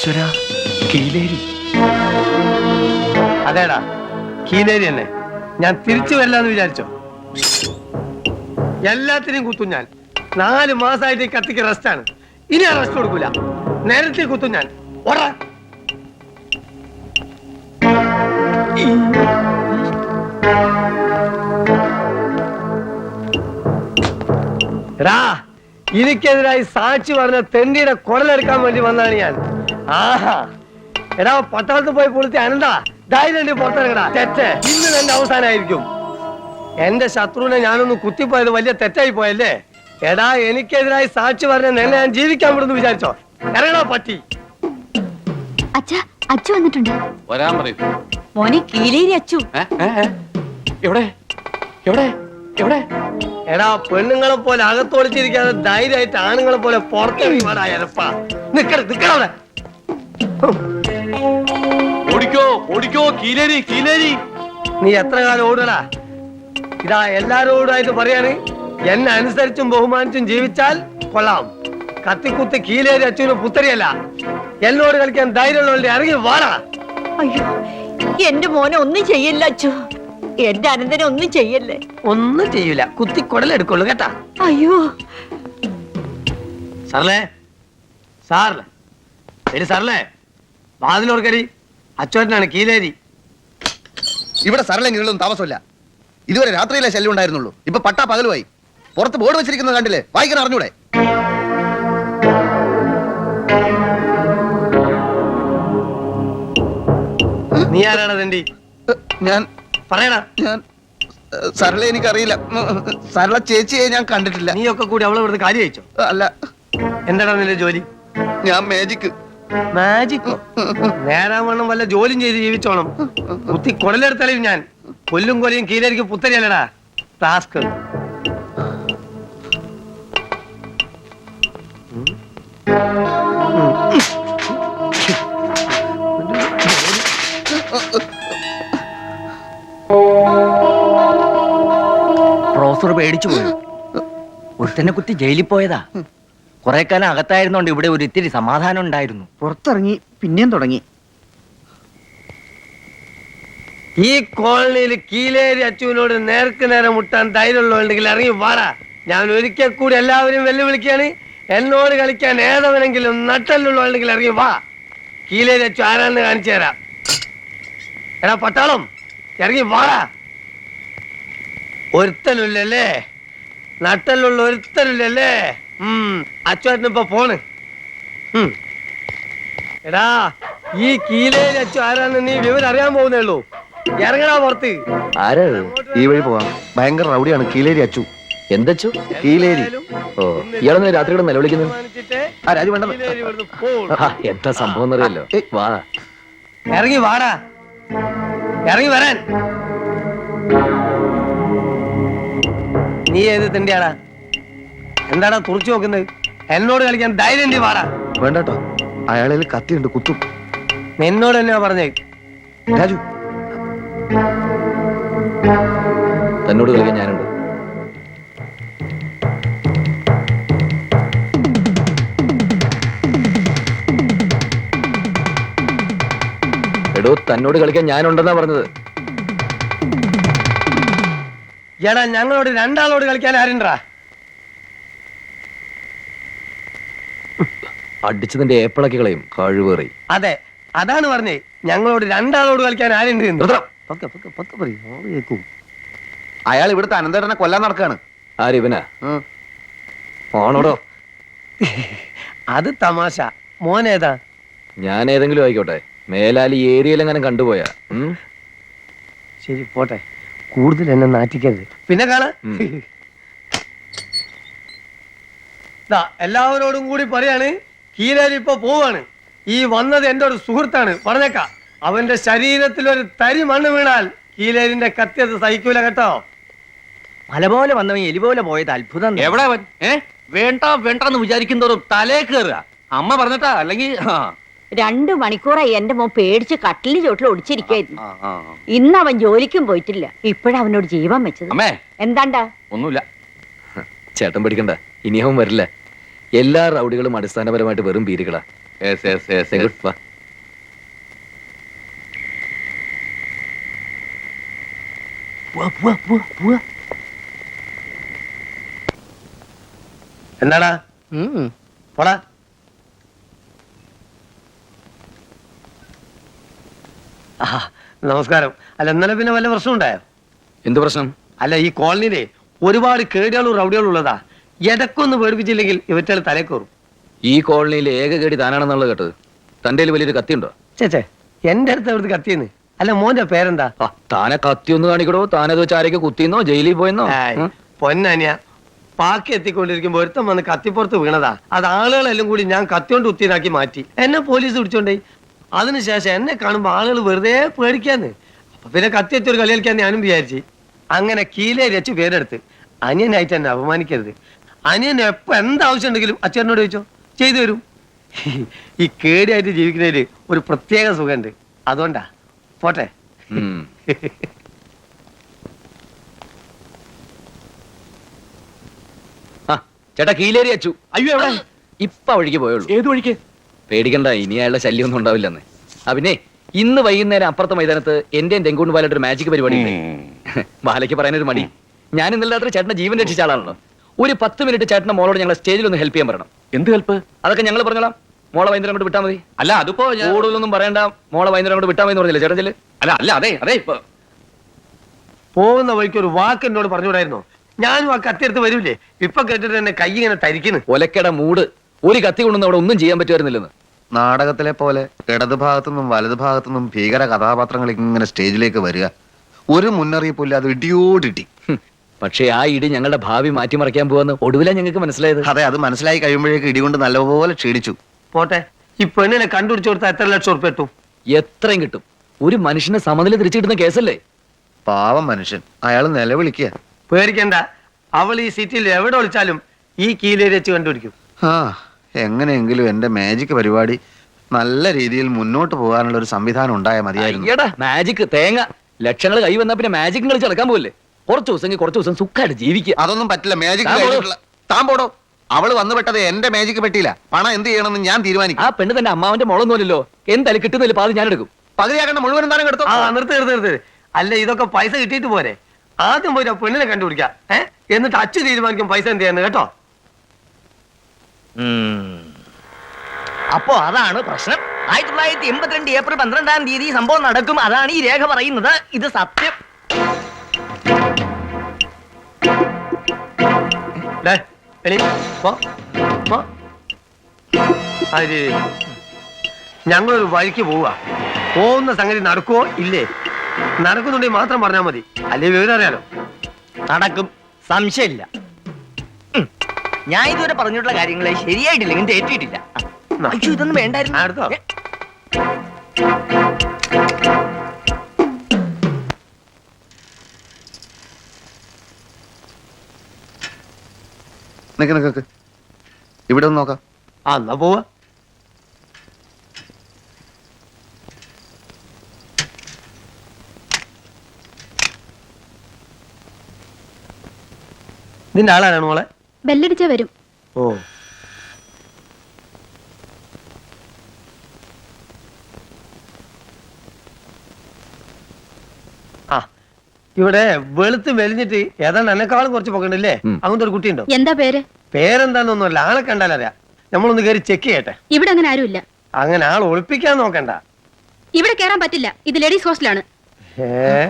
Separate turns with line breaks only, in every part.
ഈശ്വര, കീലേരി.
അതേടാ, കീലേരി തന്നെ. ഞാൻ തിരിച്ചു വരില്ലാന്ന് വിചാരിച്ചോ? എല്ലാത്തിനെയും കുത്തും ഞാൻ. 4 മാസമായിട്ട് ഈ കത്തിക്ക് റെസ്റ്റാണ്. ഇനി ആ റെസ്റ്റ് കൊടുക്കൂല. നേരത്തെ കുത്തും ഞാൻ. ഓടാ. എടാ, എനിക്കെതിരായി സാക്ഷി പറഞ്ഞ തെണ്ടിയുടെ കുടലെടുക്കാൻ വേണ്ടി വന്നതാണ് ഞാൻ. ആഹാ, എടാ പട്ടാളത്ത് പോയി പൊളിത്തി അനന്താ ധൈര്യം പുറത്തിറങ്ങടാ. തെറ്റ് ഇന്ന് എന്റെ അവസാനമായിരിക്കും. എന്റെ ശത്രുവിനെ ഞാനൊന്ന് കുത്തിപ്പോയത് വലിയ തെറ്റായി പോയല്ലേ? എടാ, എനിക്കെതിരായി സാക്ഷി പറഞ്ഞ നിന്നെ ഞാൻ ജീവിക്കാൻ വിടുന്നു വിചാരിച്ചോ? ഇറങ്ങടാ പട്ടി.
അച്ചു വന്നിട്ടുണ്ട്.
വരാൻ പറയൂ.
മോനെ കീലേരി അച്ചു.
എവിടെ എവിടെ എവിടെ?
എടാ, പെണ്ണുങ്ങളെ പോലെ അകത്തൊളിച്ചിരിക്കാതെ ധൈര്യമായിട്ട് ആണുങ്ങളെ പോലെ പുറത്തിറങ്ങി വാടാ. നിക്കവിടെ.
ഓടിക്കോ ഓടിക്കോ, കീലേരി കീലേരി.
നീ എത്ര കാലം ഓടടാ? ഇതാ എല്ലാരോടായിട്ട് പറയാണ്, എന്നെ അനുസരിച്ചും ബഹുമാനിച്ചും ജീവിച്ചാൽ കൊള്ളാം. കത്തിക്കുത്തി കീലേരി അച്ഛന് പുത്തരിയല്ല. എന്നോട് കളിക്കാൻ ധൈര്യമുള്ളവരുടെ ഇറങ്ങി വാടാ.
അയ്യോ, എന്റെ മോനെ ഒന്നും ചെയ്യല്ല അച്ചു. എന്റെ അനന്തനെ ഒന്നും ചെയ്യല്ലേ.
ഒന്നും ചെയ്യൂല, കുത്തി കുടലെടുക്കുള്ളൂ കേട്ടാ.
അയ്യോ
സാറല്ലേ, സാറല്ലേ, എടി സാറല്ലേ, വാതിലോർക്കടി. അച്ചോട്ടനാണ് കീലേരി.
ഇവിടെ സരളെങ്കിലും താമസമില്ല. ഇതുവരെ രാത്രിയിലെ ശല്യം ഉണ്ടായിരുന്നുള്ളൂ. ഇപ്പൊ പട്ടാ പകലുമായി. പുറത്ത് ബോർഡ് വെച്ചിരിക്കുന്നത് കണ്ടില്ലേ? വായിക്കാൻ അറിഞ്ഞൂടെ?
നീ ആരാണ് തണ്ടി?
ഞാൻ
പറയണ.
ഞാൻ സരള എനിക്കറിയില്ല. സരള ചേച്ചിയെ ഞാൻ കണ്ടിട്ടില്ല.
നീയൊക്കെ കൂടി അവളെ ഇവിടുന്ന് കാര്യം അയച്ചോ?
അല്ല.
എന്താണ് നിന്റെ ജോലി?
ഞാൻ മാജിക്.
മാജിക്കോ? നേരാവണ്ണം വല്ല ജോലിയും ചെയ്ത് ജീവിച്ചോണം. കുത്തി കുടലെടുത്തളയും ഞാൻ. കൊല്ലും കൊലയും കീലേരിക്ക് പുത്തരിയല്ലടാ. ടാസ്ക്.
പ്രൊഫസർ പേടിച്ചു പോയി. ഒരുത്തനെ കുത്തി ജയിലിൽ പോയതാ. കുറെ കാലം അകത്തായിരുന്നോണ്ട് ഇവിടെ ഒരു ഇത്തിരി സമാധാനം ഉണ്ടായിരുന്നു.
പുറത്തിറങ്ങി പിന്നെയും തുടങ്ങി.
ഈ കോളനിയിൽ കീലേരി അച്ചുവിനോട് നേർക്ക് നേരം മുട്ടാൻ ധൈര്യമുള്ളവരുണ്ടെങ്കിൽ ഇറങ്ങി വാടാ. ഞാൻ ഒരിക്കൽ കൂടി എല്ലാവരും വെല്ലുവിളിക്കാണ്. എന്നോട് കളിക്കാൻ ഏതവനെങ്കിലും നട്ടല്ലുള്ളവരുണ്ടെങ്കിൽ ഇറങ്ങി വാ. കീലേരി അച്ചു ആരാന്ന് കാണിച്ചു തരാം. എടാ പട്ടാളം, ഇറങ്ങി വാടാ. ഒരുത്തനില്ലല്ലേ? നട്ടലുള്ള ഒരുത്തനില്ലല്ലേ? അച്ചുവാട്ടിനിപ്പോ പോണ്. എടാ, ഈ കീലേരി അച്ചു ആരാന്ന് നീ വിവരം അറിയാൻ പോകുന്നേ ഉള്ളൂ. ഇറങ്ങടാ പുറത്ത്.
ആരാ? ഈ വഴി പോവാം. ഭയങ്കര റൗഡിയാണ് കീലേരി അച്ചു.
എന്തച്ചു?
കീലേരി.
ഓ, ഇയാളെന്ന് രാത്രിയുടെ നിലവിളിക്കുന്നത്?
ആ രാജു വേണ്ട.
എന്താ സംഭവം എന്നറിയല്ലോ. വാ,
ഇറങ്ങി വാടാ. ഇറങ്ങി വരാൻ. നീ ഏത് തിണ്ടിയാടാ? എന്താടാ തുറച്ചു നോക്കുന്നത്? എന്നോട് കളിക്കാൻ ധൈര്യം വാടാ.
വേണ്ടട്ടോ, അയാളിൽ കത്തിയുണ്ട്, കുത്തും.
എന്നോട് തന്നെയാ പറഞ്ഞേ.
രാജു,
തന്നോട് കളിക്കാൻ ഞാനുണ്ട്. എടോ, തന്നോട് കളിക്കാൻ ഞാനുണ്ടെന്നാ പറഞ്ഞത്.
എടാ, ഞങ്ങളോട് രണ്ടാളോട് കളിക്കാൻ ആരുണ്ടാ?
അടിച്ചതിന്റെ ഏപ്പിളക്കി കളയും കഴിവേറി.
അതെ, അതാണ് പറഞ്ഞേ. ഞങ്ങളോട് രണ്ടാളോട് കളിക്കാൻ ആരുണ്ട്?
അയാൾ ഇവിടുത്തെ അനന്തരനെ കൊല്ലാൻ നടക്കാണ്.
ആരിവനാ? ആണോടോ?
അത് തമാശ. മോനേതാ?
ഞാൻ ഏതെങ്കിലും ആയിക്കോട്ടെ. മേലാലി ഏരിയയിലെങ്ങനെ കണ്ടുപോയാ?
ശരി, പോട്ടെ. കൂടുതൽ എന്നെ നാറ്റിക്കരുത്. പിന്നെ കാണാ. എല്ലാവരോടും കൂടി പറയാണ്, കീലേരി ഇപ്പൊ പോവാണ്. ഈ വന്നത് എന്റെ ഒരു സുഹൃത്താണ്. പറഞ്ഞേക്കാം, അവന്റെ ശരീരത്തിൽ ഒരു തരി മണ്ണ് വീണാൽ കീലേരിന്റെ കത്തിയത് സഹിക്കൂല കേട്ടോ.
മല പോലെ വന്നവൻ എലി പോലെ പോയത് അത്ഭുതം.
എവിടെ അവൻ? വേണ്ട വേണ്ടെന്ന് വിചാരിക്കുന്നതോറും തലേ കയറുക. അമ്മ പറഞ്ഞിട്ടാ? അല്ലെങ്കിൽ
2 മണിക്കൂറായി എന്റെ മോൻ പേടിച്ച് കട്ടിലിന് ചോട്ടിൽ ഒടിച്ചിരിക്കായിരുന്നു. ഇന്ന് അവൻ ജോലിക്കും പോയിട്ടില്ല. ഇപ്പോഴവനോട് ജീവൻ വെച്ചത്.
അമ്മേ,
എന്താണ്ടാ?
ഒന്നുമില്ല.
ചേട്ടൻ പേടിക്കണ്ട, ഇനി അവൻ വരില്ല. എല്ലാ റൗഡികളും അടിസ്ഥാനപരമായിട്ട് വെറും പീരികളാ.
Yes, yes, yes, yes. വാ.
എന്താടാ പോടാ. ആ, നമസ്കാരം. അല്ല ഇന്നലെ പിന്നെ വല്ല പ്രശ്നം ഉണ്ടായോ?
എന്ത് പ്രശ്നം?
അല്ല ഈ കോളനിയിലെ ഒരുപാട് കേടുകളും റൗഡികളും ഉള്ളതാ. എടക്കൊന്ന് പേടിപ്പിച്ചില്ലെങ്കിൽ ഇവറ്റകൾ തലേ കയറും.
ഈ കോളനിയിൽ ഏക കേടി താനാണെന്നുള്ളത് കേട്ടത്. തന്റെ വലിയൊരു കത്തിയുണ്ടോ?
ചേച്ചേ എന്റെ അടുത്ത് എവിടുത്തെ കത്തിയെന്ന്. അല്ല മോന്റെ പേരെന്താ?
ആ, താനെ കത്തി ഒന്ന് കാണിക്കടോ. താനത് വെച്ച് ആരൊക്കെ കുത്തിന്നോ ജയിലിൽ പോയെന്നോ?
പൊന്നനിയ പാക്കി എത്തിക്കൊണ്ടിരിക്കുമ്പോ ഒരുത്തം വന്ന് കത്തിപ്പുറത്ത് വീണതാ. അത് ആളുകളെല്ലാം കൂടി ഞാൻ കത്തിയോണ്ട് കുത്തിനാക്കി മാറ്റി. എന്നെ പോലീസ് പിടിച്ചോണ്ടേ. അതിനുശേഷം എന്നെ കാണുമ്പോ ആളുകൾ വെറുതെ പേടിക്കാന്ന്. അപ്പൊ പിന്നെ കത്തി എത്തിയൊരു കളി കളിക്കാൻ ഞാനും വിചാരിച്ചു. അങ്ങനെ കീലേരി വെച്ച് പേരെടുത്ത്. അനിയനായിട്ട് എന്നെ അപമാനിക്കരുത്. അനിയൻ എപ്പോ എന്താവശ്യം ഉണ്ടെങ്കിലും അച്ഛനോട് ചോദിച്ചോ, ചെയ്തു തരും. ഈ കേടിയായിട്ട് ജീവിക്കുന്നതില് ഒരു പ്രത്യേക സുഖമുണ്ട്. അതുകൊണ്ടാ. പോട്ടെ.
ഉം. ആ, ചേട്ടാ കീലേരി അച്ചു.
അയ്യോ എവിടെ?
ഇപ്പൊ വഴിക്ക് പോയുള്ളൂ.
ഏത് വഴിക്ക്?
പേടിക്കണ്ട, ഇനി അയാളുടെ ശല്യം ഒന്നും ഉണ്ടാവില്ലെന്ന്. ആ പിന്നെ ഇന്ന് വൈകുന്നേരം അപ്പുറത്തെ മൈതാനത്ത് എന്റെയും തെങ്കൂണ്ട് ബാലയുടെ ഒരു മാജിക് പരിപാടി ഉണ്ട്. ബാലയ്ക്ക് പറയാനൊരു മടി. ഞാൻ ഇന്നലെ രാത്രി ചേട്ടന്റെ ജീവൻ രക്ഷിച്ച ആളാണല്ലോ. ഒരു 10 മിനിറ്റ് ചേട്ടന്റെ മോളോട് ഞങ്ങളെ സ്റ്റേജിൽ ഒന്ന് ഹെൽപ്പ് ചെയ്യാൻ പറയണം.
എന്ത് ഹെൽപ്പ്?
അതൊക്കെ ഞങ്ങൾ പറഞ്ഞോളാം. മോളെ വൈകുന്നേരം കൊണ്ട് വിട്ടാൽ മതി.
അല്ല അതിപ്പോ
കൂടുതലൊന്നും പറയണ്ട. മോളെ വൈകുന്നേരം കൊണ്ട് വിട്ടാൽ മതി എന്ന് പറഞ്ഞില്ലേ ചേട്ടൻ ചെല്ല്.
അല്ല അല്ല അതെ അതെ ഇപ്പൊ
പോകുന്ന വഴിക്ക് ഒരു വാക്ക് എന്നോട് പറഞ്ഞുകൂടായിരുന്നോ? ഞാനും ആ കത്തിയെടുത്ത് വരൂലേ? ഇപ്പൊ കേട്ടിട്ട് എന്നെ കൈ ഇങ്ങനെ തരിക്കുന്നു.
ഒലക്കട മൂട്. ഒരു കത്തി കൊണ്ടൊന്നും അവിടെ ഒന്നും ചെയ്യാൻ പറ്റുമായിരുന്നില്ലെന്ന്.
നാടകത്തിലെ പോലെ ഇടതു ഭാഗത്തുനിന്നും വലതു ഭാഗത്തുനിന്നും ഭീകര കഥാപാത്രങ്ങൾ ഇങ്ങനെ സ്റ്റേജിലേക്ക് വരിക. ഒരു മുന്നറിയിപ്പില്ല, അത് ഇടിയോടിട്ടി.
പക്ഷേ ആ ഇടി ഞങ്ങളുടെ ഭാവി മാറ്റിമറിക്കാൻ പോവാന്ന് ഒടുവിലാ ഞങ്ങൾക്ക് മനസ്സിലായത്.
അതെ, അത് മനസ്സിലായി കഴിയുമ്പോഴേക്ക് ഇടികൊണ്ട് നല്ലപോലെ ക്ഷീണിച്ചു.
പോട്ടെ. ഈ പെണ്ണിനെ കണ്ടുപിടിച്ചു കൊടുത്താൽ എത്ര ലക്ഷം ഉറുപ്പ് കിട്ടും?
എത്രയും കിട്ടും. ഒരു മനുഷ്യനെ സമനില തിരിച്ചു കിട്ടുന്ന കേസല്ലേ?
പാവം മനുഷ്യൻ, അയാൾ നിലവിളിക്കുക.
പേടിക്കണ്ട, അവൾ ഈ സിറ്റിയിൽ എവിടെ ഒളിച്ചാലും ഈ കീലേരി വെച്ച് കണ്ടുപിടിക്കും.
ആ, എങ്ങനെയെങ്കിലും എന്റെ മാജിക് പരിപാടി നല്ല രീതിയിൽ മുന്നോട്ട് പോകാനുള്ള ഒരു സംവിധാനം ഉണ്ടായാൽ മതിയായിരുന്നു.
അയ്യടാ മാജിക് തേങ്ങ. ലക്ഷങ്ങൾ കൈ വന്നാ പിന്നെ മാജിക് കളിച്ച് നടക്കാൻ പോകില്ലേ? കുറച്ച് ദിവസം സുഖമായിട്ട് ജീവിക്കുക.
അതൊന്നും പറ്റില്ല. മാജിക്
താൻ പോടോ.
കഴിഞ്ഞിട്ടുള്ള താൻ പോടോ. അവള് വന്നു പെട്ടത് എന്റെ മാജിക് പറ്റിയില്ല. പണം എന്ത് ചെയ്യണമെന്ന് ഞാൻ തീരുമാനിക്കും.
ആ പെണ്ണ് തന്റെ അമ്മാവന്റെ മുളൊന്നുമല്ലോ. എന്തായാലും കിട്ടുന്നില്ല പാതി ഞാൻ എടുക്കും.
പകുതിയാക്കണ്ട, മുഴുവൻ താനും എടുത്തോ.
ആ നിർത്ത്. അല്ല ഇതൊക്കെ പൈസ കിട്ടിയിട്ട് പോരെ? ആദ്യം പോയി ആ പെണ്ണിനെ കണ്ടുപിടിക്കാം. എന്നിട്ട് അച്ഛൻ തീരുമാനിക്കും പൈസ എന്ത് ചെയ്യാന്ന്. കേട്ടോ?
അപ്പോ അതാണ് പ്രശ്നം. 1982 ഏപ്രിൽ 12-ാം തീയതി ഈ സംഭവം നടക്കും. അതാണ് ഈ രേഖ പറയുന്നത്. ഇത് സത്യം.
ഡേ, എണീ, പോ, പോ. അത് ഞങ്ങളൊരു വഴിക്ക് പോവാ. പോകുന്ന സംഗതി നടക്കുവോ ഇല്ലേ? നടക്കുന്നുണ്ടെങ്കിൽ മാത്രം പറഞ്ഞാൽ മതി. അല്ലേ വിവരം അറിയാലോ.
നടക്കും, സംശയമില്ല. ഞാൻ ഇതുവരെ പറഞ്ഞിട്ടുള്ള കാര്യങ്ങളെ ശരിയായിട്ടില്ലെങ്കിൽ തെറ്റിയിട്ടില്ല. അയ്യോ ഇതൊന്നും വേണ്ടായിരുന്നു.
അടുത്തോ?
നിക്ക് ഇവിടെ ഒന്ന് നോക്കാം.
ആ എന്നാ പോവാ. ഇതിന്റെ ആളാണ് മോളെ?
ബെല്ലടിച്ചാ വരും.
ഓ, ആ ഇവിടെ വെളുത്ത് മെലിഞ്ഞിട്ട് ഏതാണ്ട് എന്നെക്കാളും കുറച്ച് പോകണ്ടല്ലേ? അങ്ങനത്തെ ഒരു കുട്ടിയുണ്ടോ?
എന്താ പേര്?
പേരെന്താന്നൊന്നുമല്ല, ആളെ കണ്ടാലറിയാം. നമ്മളൊന്ന് കയറി ചെക്ക് ചെയ്യട്ടെ.
ഇവിടെ അങ്ങനെ ആരുമില്ല.
അങ്ങനെ ആൾ ഒളിപ്പിക്കാൻ നോക്കണ്ട.
ഇവിടെ കേറാൻ പറ്റില്ല. ഇത് ലേഡീസ് ഹോസ്റ്റലാണ്.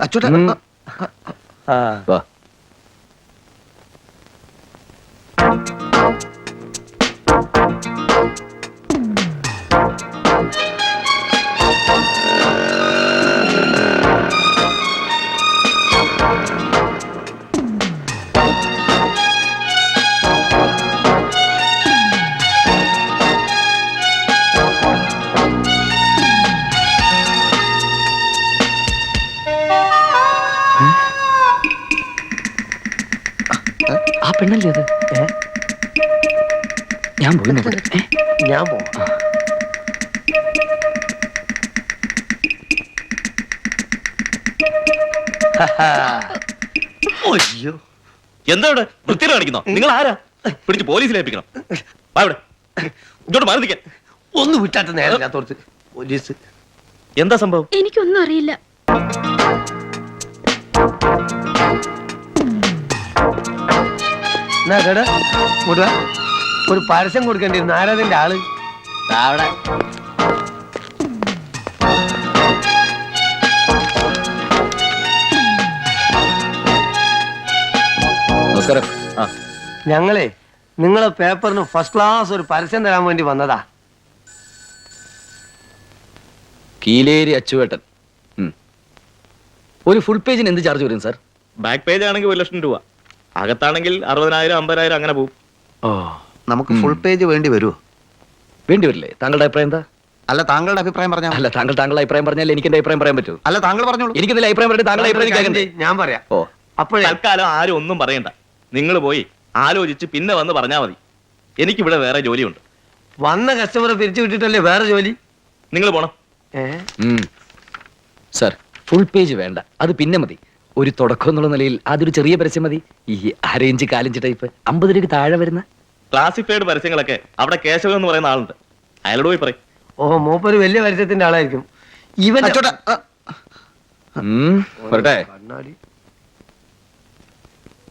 അച്ചോട്ടാ,
ആ
വാ. ആ പെണ്ണല്ലേ അത്? ഞാൻ പോയി നോക്കട്ടെ.
ഞാൻ പോവാം. അയ്യോ,
എന്താ ഇവിടെ വൃത്തിയിൽ കാണിക്കുന്നോ? നിങ്ങൾ ആരാ? പിടിച്ച് പോലീസിൽ ഏൽപ്പിക്കണം. വാ ഇവിടെ, ഇങ്ങോട്ട് മാറി നിൽക്കാൻ.
ഒന്ന് വിട്ടാട്ട് നേരത്തോർത്ത് പോലീസ്.
എന്താ സംഭവം?
എനിക്കൊന്നും അറിയില്ല.
എന്നാ കേടാ കൊടുക, ഒരു പരസ്യം കൊടുക്കേണ്ടിരുന്നു. ആരാതിന്റെ ആള്?
അവിടെ
നമസ്കാരം. ആ
ഞങ്ങളെ നിങ്ങളെ പേപ്പറിന് ഫസ്റ്റ് ക്ലാസ് ഒരു പരസ്യം തരാൻ വേണ്ടി വന്നതാ.
കീലേരി അച്ചുവേട്ടൻ. ഒരു ഫുൾ പേജിന് എന്ത് ചാർജ് വരും സാർ?
ബാക്ക് പേജ് ആണെങ്കിൽ 1,00,000 രൂപ, അകത്താണെങ്കിൽ 60,000 50,000 അങ്ങനെ പോകും.
ഓ,
നമുക്ക് ഫുൾ പേജ് വേണ്ടി വരുമോ?
വേണ്ടി വരില്ലേ? താങ്കളുടെ അഭിപ്രായം എന്താ?
അല്ല, താങ്കളുടെ അഭിപ്രായം പറഞ്ഞാൽ.
അല്ല, താങ്കളുടെ അഭിപ്രായം പറഞ്ഞാൽ എനിക്ക് എന്റെ അഭിപ്രായം പറയാൻ പറ്റൂ?
അല്ല, താങ്കൾ പറഞ്ഞോളൂ.
എനിക്കെന്തെങ്കിലും അഭിപ്രായം പറഞ്ഞിട്ട് താങ്കളുടെ അഭിപ്രായം കേൾക്കണ്ടേ?
ഞാൻ പറയാം.
ഓ,
അപ്പോഴേ
തൽക്കാലം ആരും ഒന്നും പറയണ്ട. നിങ്ങൾ പോയി ആലോചിച്ച് പിന്നെ വന്ന് പറഞ്ഞാൽ മതി. എനിക്കിവിടെ വേറെ ജോലിയുണ്ട്.
വന്ന കസ്റ്റമറെ പിരിച്ചു വിട്ടിട്ടല്ലേ വേറെ ജോലി?
നിങ്ങൾ പോണം.
സാർ ഫുൾ പേജ് വേണ്ട, അത് പിന്നെ മതി. ഒരു തുടക്കം എന്നുള്ള നിലയിൽ അതൊരു ചെറിയ പരസ്യം മതി. ഈ അരയിഞ്ച് 4 ടൈപ്പ് 50 രൂപയ്ക്ക് താഴെ വരുന്ന
ക്ലാസിഫൈഡ് പരസ്യങ്ങളൊക്കെ അവിടെ കേശവൻ എന്ന് പറയുന്ന ആളുണ്ട്, അയാളോട് പോയി പറയും.
ഓ, മൂപ്പര് വലിയ പരസ്യത്തിന്റെ ആളായിരിക്കും. ഇവൻ
അച്ചോട്ടാ,
വരട്ടെ.
കണ്ണാടി